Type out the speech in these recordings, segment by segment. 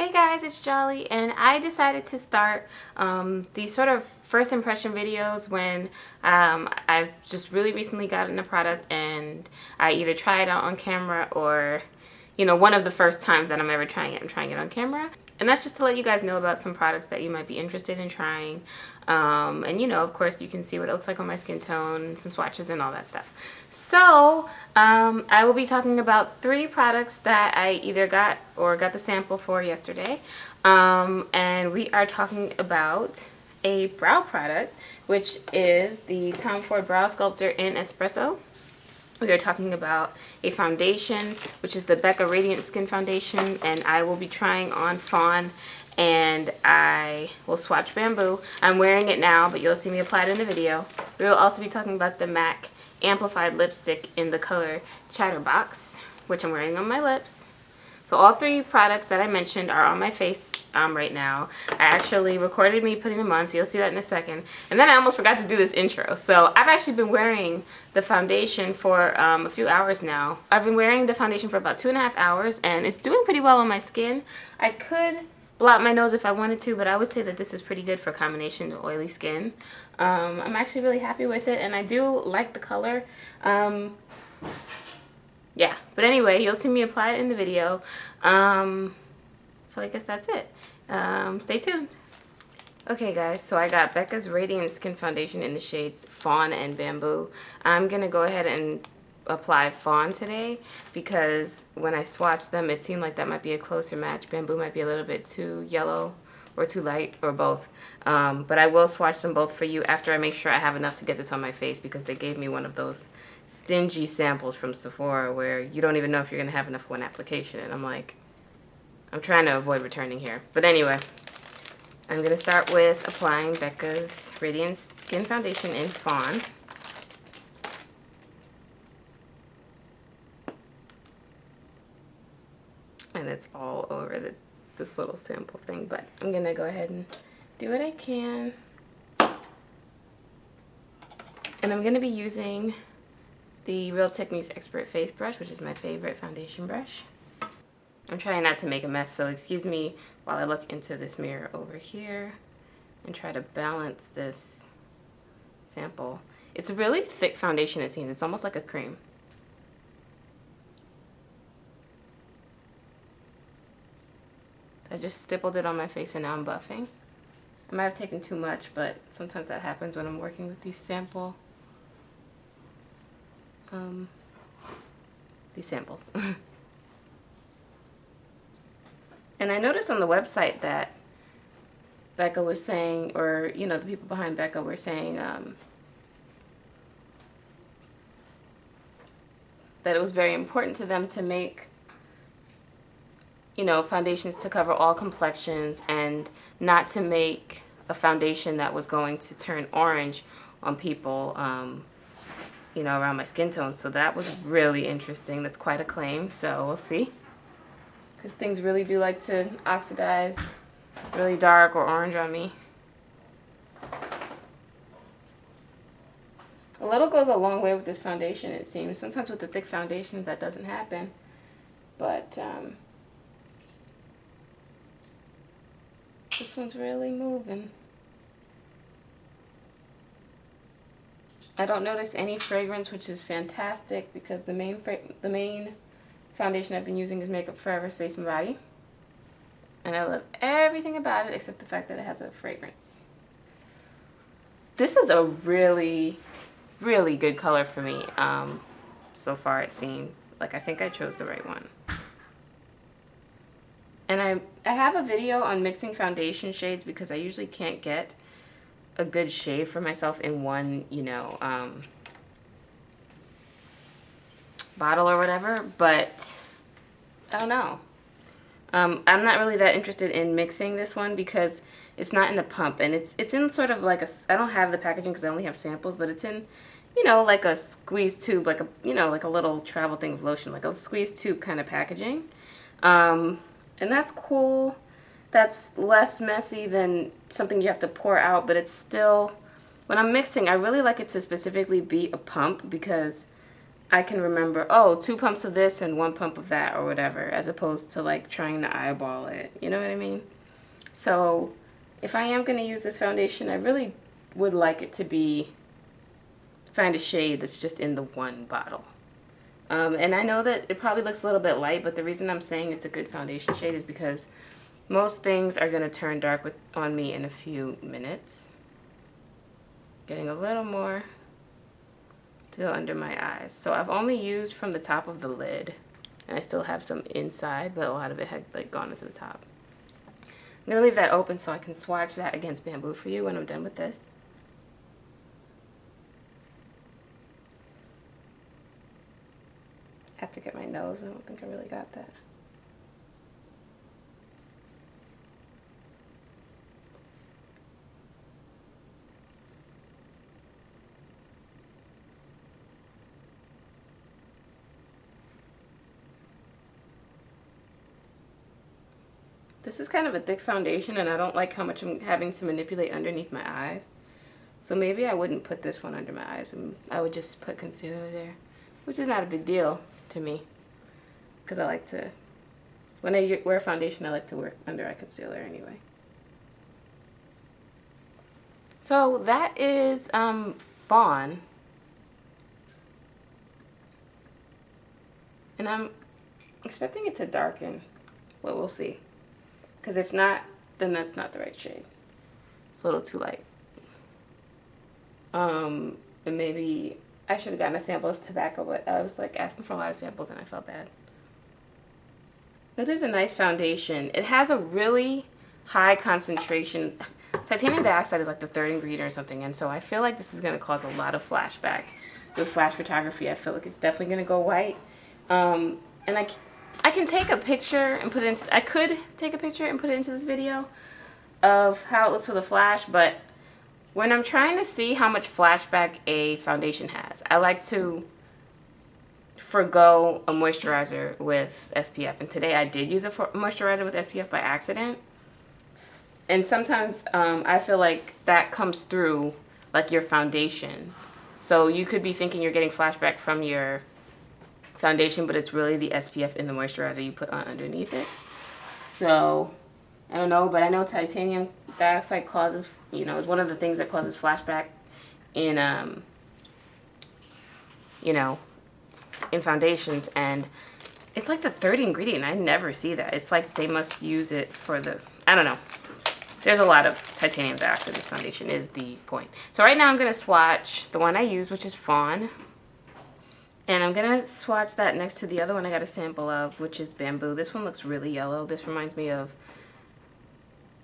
Hey guys, it's Jolly, and I decided to start these sort of first impression videos when I've just really recently gotten a product and I either try it out on camera or, you know, one of the first times that I'm ever trying it, I'm trying it on camera. And that's just to let you guys know about some products that you might be interested in trying. And you know, of course, you can see what it looks like on my skin tone, some swatches and all that stuff. So I will be talking about 3 products that I either got or got the sample for yesterday. And we are talking about a brow product, which is the Tom Ford Brow Sculptor in Espresso. We are talking about a foundation, which is the Becca Radiant Skin Foundation, and I will be trying on Fawn, and I will swatch Bamboo. I'm wearing it now, but you'll see me apply it in the video. We will also be talking about the MAC Amplified Lipstick in the color Chatterbox, which I'm wearing on my lips. So all 3 products that I mentioned are on my face right now. I actually recorded me putting them on, so you'll see that in a second. And then I almost forgot to do this intro. So I've actually been wearing the foundation for a few hours now. I've been wearing the foundation for about 2.5 hours, and it's doing pretty well on my skin. I could blot my nose if I wanted to, but I would say that this is pretty good for a combination to oily skin. I'm actually really happy with it, and I do like the color. Yeah, but anyway, you'll see me apply it in the video. So I guess that's it. Stay tuned. Okay guys, so I got Becca's Radiant Skin Foundation in the shades Fawn and Bamboo. I'm going to go ahead and apply Fawn today because when I swatched them, it seemed like that might be a closer match. Bamboo might be a little bit too yellow or too light or both. But I will swatch them both for you after I make sure I have enough to get this on my face because they gave me one of those stingy samples from Sephora where you don't even know if you're going to have enough for one application. And I'm like, I'm trying to avoid returning here. But anyway, I'm going to start with applying Becca's Radiant Skin Foundation in Fawn. And it's all over this little sample thing, but I'm going to go ahead and do what I can. And I'm going to be using the Real Techniques Expert Face Brush, which is my favorite foundation brush. I'm trying not to make a mess, so excuse me while I look into this mirror over here and try to balance this sample. It's a really thick foundation, it seems. It's almost like a cream. I just stippled it on my face and now I'm buffing. I might have taken too much, but sometimes that happens when I'm working with these samples. And I noticed on the website that Becca was saying, or you know, the people behind Becca were saying that it was very important to them to make, you know, foundations to cover all complexions and not to make a foundation that was going to turn orange on people, you know, around my skin tone. So that was really interesting. That's quite a claim, so we'll see. Because things really do like to oxidize really dark or orange on me. A little goes a long way with this foundation, it seems. Sometimes with the thick foundations that doesn't happen. But this one's really moving. I don't notice any fragrance, which is fantastic because the main foundation I've been using is Makeup Forever's Face and Body. And I love everything about it except the fact that it has a fragrance. This is a really, really good color for me. So far it seems. Like I think I chose the right one. And I have a video on mixing foundation shades because I usually can't get a good shade for myself in one, you know, bottle or whatever, but I don't know. I'm not really that interested in mixing this one because it's not in a pump, and it's in sort of like a, I don't have the packaging because I only have samples, but it's in, you know, like a squeeze tube, like a, you know, like a little travel thing of lotion, like a squeeze tube kind of packaging. And that's cool. That's less messy than something you have to pour out, but it's still, when I'm mixing, I really like it to specifically be a pump because I can remember, oh, 2 pumps of this and 1 pump of that or whatever, as opposed to like trying to eyeball it. You know what I mean? So if I am going to use this foundation, I really would like it to be, find a shade that's just in the one bottle. And I know that it probably looks a little bit light, but the reason I'm saying it's a good foundation shade is because most things are going to turn dark on me in a few minutes. Getting a little more to go under my eyes. So I've only used from the top of the lid, and I still have some inside, but a lot of it had like gone into the top. I'm going to leave that open so I can swatch that against Bamboo for you when I'm done with this. I have to get my nose. I don't think I really got that. This is kind of a thick foundation, and I don't like how much I'm having to manipulate underneath my eyes. So maybe I wouldn't put this one under my eyes, and I would just put concealer there, which is not a big deal to me, because I like to, when I wear foundation, I like to wear under eye concealer anyway. So that is Fawn, and I'm expecting it to darken, but we'll see, because if not, then that's not the right shade. It's a little too light. And maybe I should have gotten a sample of tobacco, but I was like asking for a lot of samples and I felt bad. It is a nice foundation. It has a really high concentration. Titanium dioxide is like the 3rd ingredient or something, and so I feel like this is going to cause a lot of flashback. With flash photography, I feel like it's definitely going to go white. And I can take a picture and put it into, I could take a picture and put it into this video of how it looks with a flash, but when I'm trying to see how much flashback a foundation has, I like to forgo a moisturizer with SPF. And today I did use a moisturizer with SPF by accident. And sometimes I feel like that comes through like your foundation. So you could be thinking you're getting flashback from your foundation, but it's really the SPF in the moisturizer you put on underneath it. So I don't know, but I know titanium dioxide causes, you know, is one of the things that causes flashback in, you know, in foundations, and it's like the 3rd ingredient. I never see that. It's like they must use it for the, I don't know. There's a lot of titanium dioxide in this foundation is the point. So right now I'm going to swatch the one I use, which is Fawn. And I'm going to swatch that next to the other one I got a sample of, which is Bamboo. This one looks really yellow. This reminds me of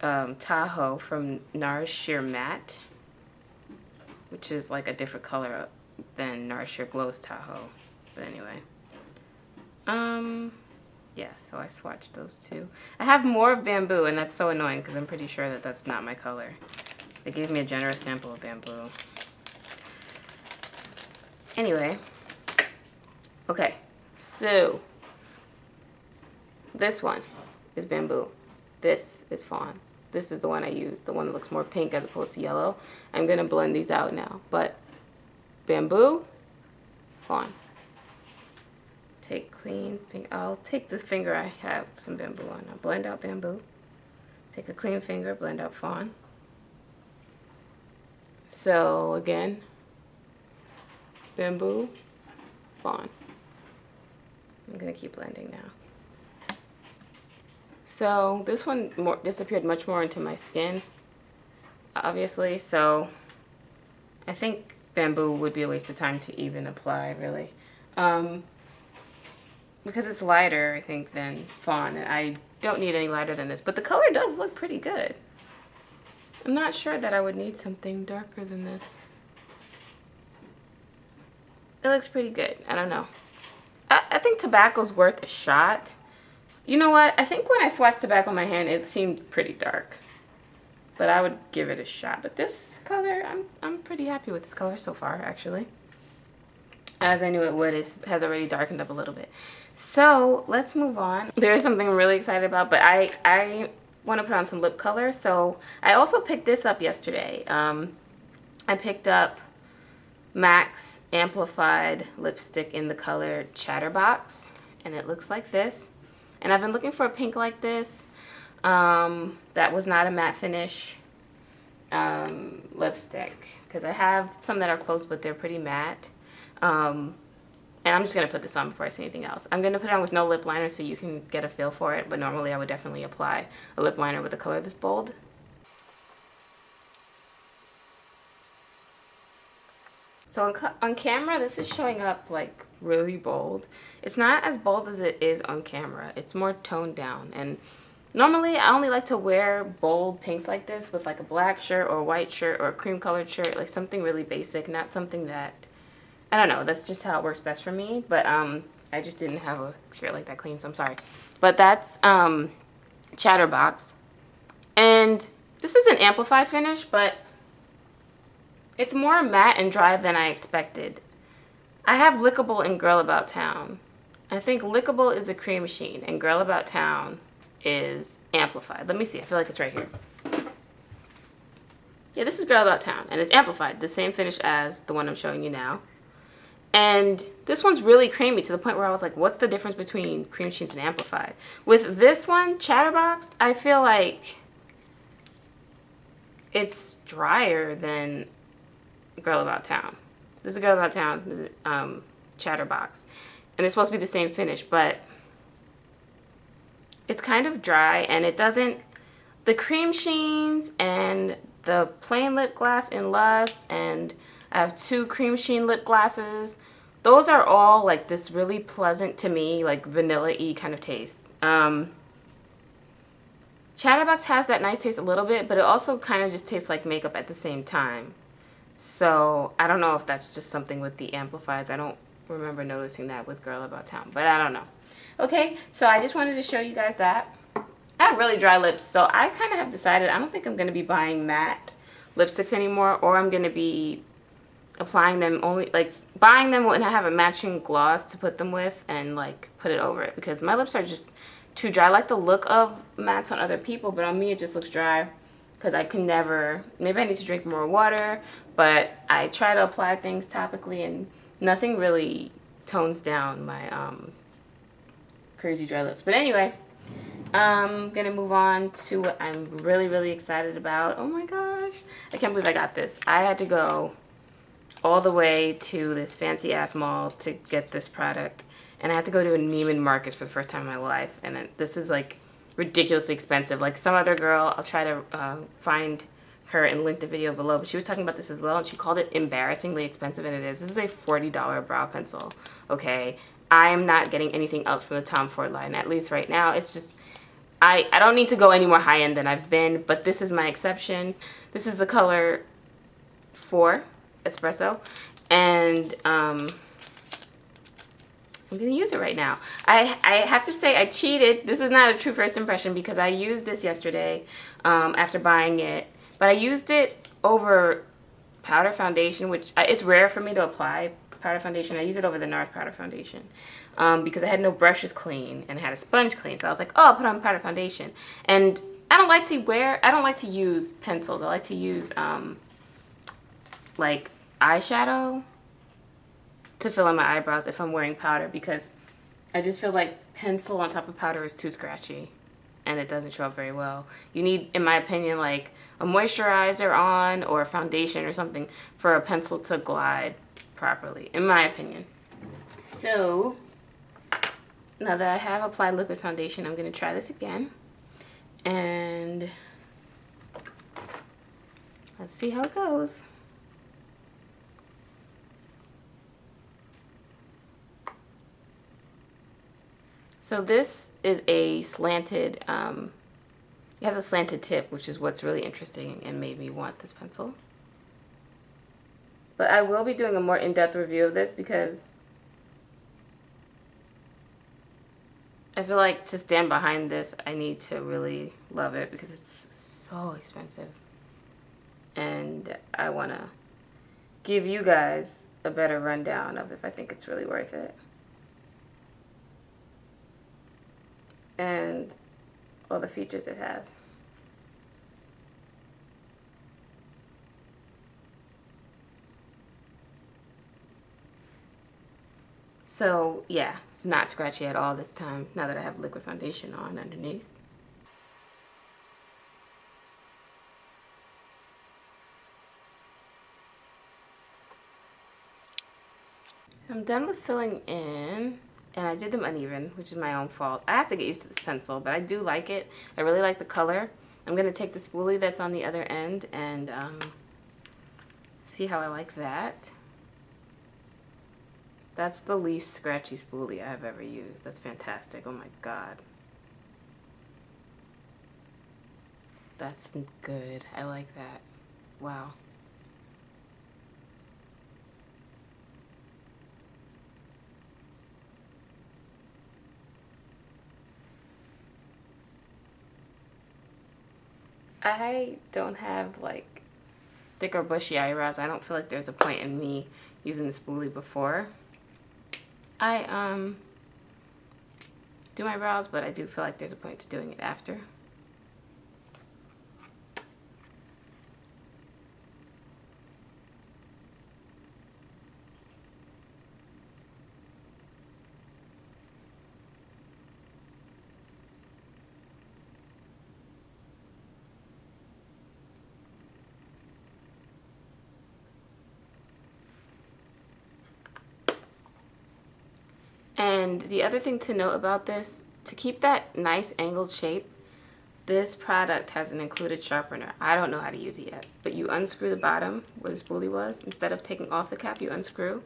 Tahoe from NARS Sheer Matte, which is like a different color than NARS Sheer Glow's Tahoe. But anyway. Yeah, so I swatched those two. I have more of Bamboo, and that's so annoying because I'm pretty sure that that's not my color. They gave me a generous sample of Bamboo. Anyway. Okay, so this one is Bamboo. This is Fawn. This is the one I use, the one that looks more pink as opposed to yellow. I'm going to blend these out now, but Bamboo, Fawn. Take clean finger. I'll take this finger I have some Bamboo on. I'll blend out Bamboo. Take a clean finger, blend out Fawn. So again, Bamboo, Fawn. I'm going to keep blending now. So this one disappeared much more into my skin, obviously, so I think Bamboo would be a waste of time to even apply, really. Because it's lighter, I think, than Fawn, and I don't need any lighter than this, but the color does look pretty good. I'm not sure that I would need something darker than this. It looks pretty good. I don't know. I think tobacco's worth a shot. You know what? I think when I swatched tobacco in my hand, it seemed pretty dark. But I would give it a shot. But this color, I'm pretty happy with this color so far, actually. As I knew it would, it has already darkened up a little bit. So let's move on. There is something I'm really excited about, but I want to put on some lip color. So I also picked this up yesterday. I picked up Max Amplified lipstick in the color Chatterbox, and it looks like this. And I've been looking for a pink like this that was not a matte finish lipstick, because I have some that are close but they're pretty matte. And I'm just going to put this on before I say anything else. I'm going to put it on with no lip liner so you can get a feel for it, but normally I would definitely apply a lip liner with a color this bold. So on camera, this is showing up like really bold. It's not as bold as it is on camera. It's more toned down. And normally I only like to wear bold pinks like this with like a black shirt or a white shirt or a cream colored shirt, like something really basic, not something that, I don't know, that's just how it works best for me. But I just didn't have a shirt like that clean, so I'm sorry. But that's Chatterbox. And this is an amplified finish, but it's more matte and dry than I expected. I have Lickable in Girl About Town. I think Lickable is a cream sheen and Girl About Town is amplified. Let me see. I feel like it's right here. Yeah, this is Girl About Town and it's amplified, the same finish as the one I'm showing you now. And this one's really creamy to the point where I was like, what's the difference between cream sheens and amplified? With this one, Chatterbox, I feel like it's drier than Girl About Town. This is Girl About Town. This is Chatterbox. And they're supposed to be the same finish, but it's kind of dry and it doesn't, the cream sheens and the plain lip gloss in Lust, and I have 2 cream sheen lip glosses. Those are all like this really pleasant to me, like vanilla-y kind of taste. Chatterbox has that nice taste a little bit, but it also kind of just tastes like makeup at the same time. So I don't know if that's just something with the amplifieds. I don't remember noticing that with Girl About Town, but I don't know. Okay, so I just wanted to show you guys that. I have really dry lips, so I kind of have decided I don't think I'm going to be buying matte lipsticks anymore, or I'm going to be applying them only, like buying them when I have a matching gloss to put them with and like put it over it, because my lips are just too dry. I like the look of mattes on other people, but on me it just looks dry. Because I can never, maybe I need to drink more water, but I try to apply things topically and nothing really tones down my crazy dry lips. But anyway, I'm going to move on to what I'm really, really excited about. Oh my gosh, I can't believe I got this. I had to go all the way to this fancy ass mall to get this product. And I had to go to a Neiman Marcus for the first time in my life. And this is like ridiculously expensive. Like some other girl, I'll try to find her and link the video below, but she was talking about this as well, and she called it embarrassingly expensive, and it is. This is a $40 brow pencil, okay? I am not getting anything else from the Tom Ford line, at least right now. It's just, I don't need to go any more high-end than I've been, but this is my exception. This is the color 4, Espresso, and I'm going to use it right now. I have to say I cheated. This is not a true first impression because I used this yesterday after buying it. But I used it over powder foundation, which it's rare for me to apply powder foundation. I use it over the NARS powder foundation because I had no brushes clean and I had a sponge clean. So I was like, oh, I'll put on powder foundation. And I don't like to use pencils. I like to use like eyeshadow to fill in my eyebrows if I'm wearing powder, because I just feel like pencil on top of powder is too scratchy and it doesn't show up very well. You need, in my opinion, like a moisturizer on or a foundation or something for a pencil to glide properly, in my opinion. So now that I have applied liquid foundation, I'm going to try this again and let's see how it goes. So this is a slanted, it has a slanted tip, which is what's really interesting and made me want this pencil. But I will be doing a more in-depth review of this because I feel like to stand behind this, I need to really love it because it's so expensive. And I want to give you guys a better rundown of if I think it's really worth it. And all the features it has. So yeah, it's not scratchy at all this time now that I have liquid foundation on underneath. So I'm done with filling in, and I did them uneven, which is my own fault. I have to get used to this pencil, but I do like it. I really like the color. I'm going to take the spoolie that's on the other end and see how I like that. That's the least scratchy spoolie I've ever used. That's fantastic. Oh my god. That's good. I like that. Wow. I don't have like thick or bushy eyebrows. I don't feel like there's a point in me using the spoolie before I do my brows, but I do feel like there's a point to doing it after. And the other thing to note about this, to keep that nice angled shape, this product has an included sharpener. I don't know how to use it yet, but you unscrew the bottom where the spoolie was. Instead of taking off the cap, you unscrew.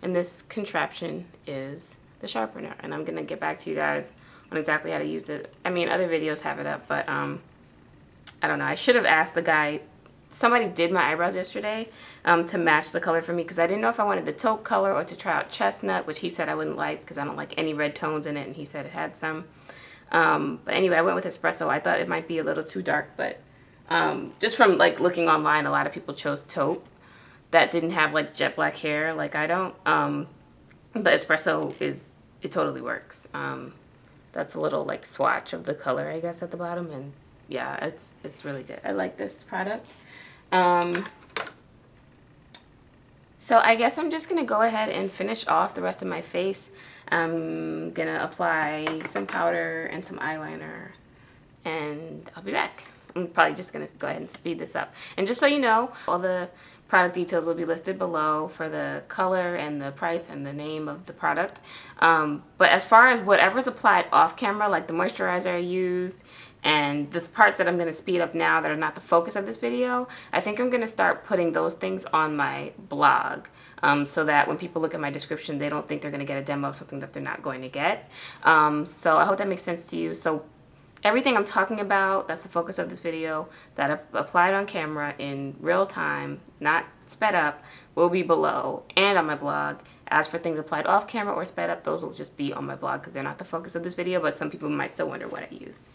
And this contraption is the sharpener. And I'm going to get back to you guys on exactly how to use it. I mean, other videos have it up, but I don't know. I should have asked the guy. Somebody did my eyebrows yesterday to match the color for me, because I didn't know if I wanted the taupe color or to try out chestnut, which he said I wouldn't like because I don't like any red tones in it, and he said it had some. But anyway, I went with Espresso. I thought it might be a little too dark, but just from like looking online, a lot of people chose taupe that didn't have like jet black hair like I don't. But Espresso it totally works. That's a little like swatch of the color, I guess, at the bottom, and yeah, it's really good. I like this product. So I guess I'm just gonna go ahead and finish off the rest of my face. I'm gonna apply some powder and some eyeliner, and I'll be back. I'm probably just gonna go ahead and speed this up. And just so you know, all the product details will be listed below for the color and the price and the name of the product. But as far as whatever's applied off camera, like the moisturizer I used and the parts that I'm going to speed up now that are not the focus of this video, I think I'm going to start putting those things on my blog, so that when people look at my description, they don't think they're going to get a demo of something that they're not going to get. So I hope that makes sense to you. So everything I'm talking about, that's the focus of this video, that I applied on camera in real time, not sped up, will be below and on my blog. As for things applied off camera or sped up, those will just be on my blog because they're not the focus of this video, but some people might still wonder what I used.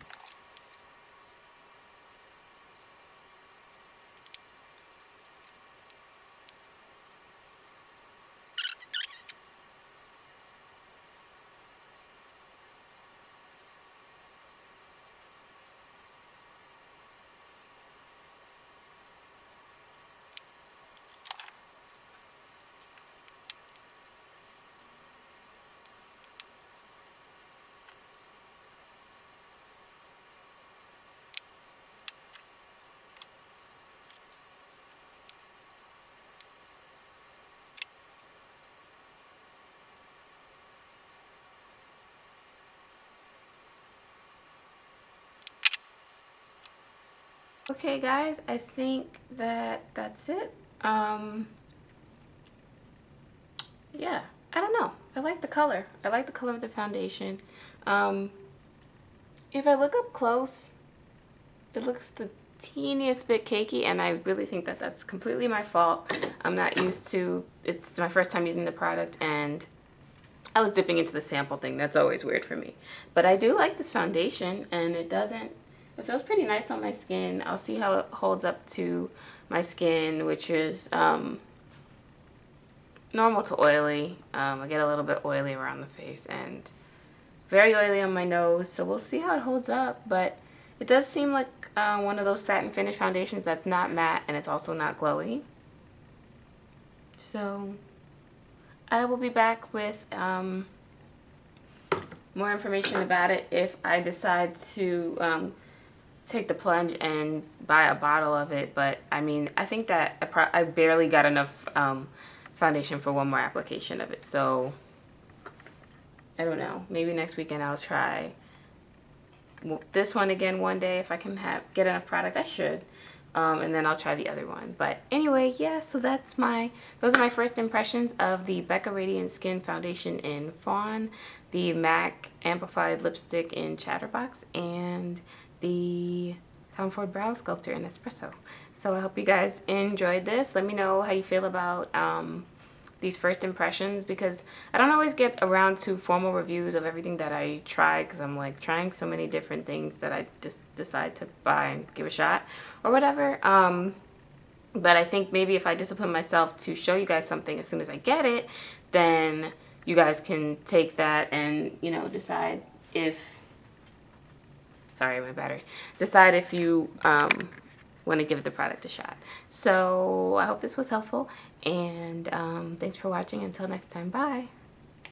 Okay guys, I think that's it. Yeah, I don't know. I like the color. I like the color of the foundation. If I look up close, it looks the teeniest bit cakey, and I really think that that's completely my fault. I'm not used to, it's my first time using the product, and I was dipping into the sample thing. That's always weird for me. But I do like this foundation, and it feels pretty nice on my skin. I'll see how it holds up to my skin, which is normal to oily. I get a little bit oily around the face and very oily on my nose, so we'll see how it holds up. But it does seem like one of those satin finish foundations that's not matte and it's also not glowy. So I will be back with more information about it if I decide to take the plunge and buy a bottle of it. But I mean, I think that I barely got enough foundation for one more application of it, so I don't know. Maybe next weekend I'll try this one again one day if I can get enough product. I should. And then I'll try the other one. But anyway, yeah, so those are my first impressions of the Becca Radiant Skin Foundation in Fawn, the MAC Amplified Lipstick in Chatterbox, and the Tom Ford Brow Sculptor in Espresso. So I hope you guys enjoyed this. Let me know how you feel about these first impressions, because I don't always get around to formal reviews of everything that I try, because I'm like trying so many different things that I just decide to buy and give a shot or whatever. But I think maybe if I discipline myself to show you guys something as soon as I get it, then you guys can take that and, you know, decide if, sorry, my battery, decide if you want to give the product a shot. So I hope this was helpful, and thanks for watching. Until next time, bye.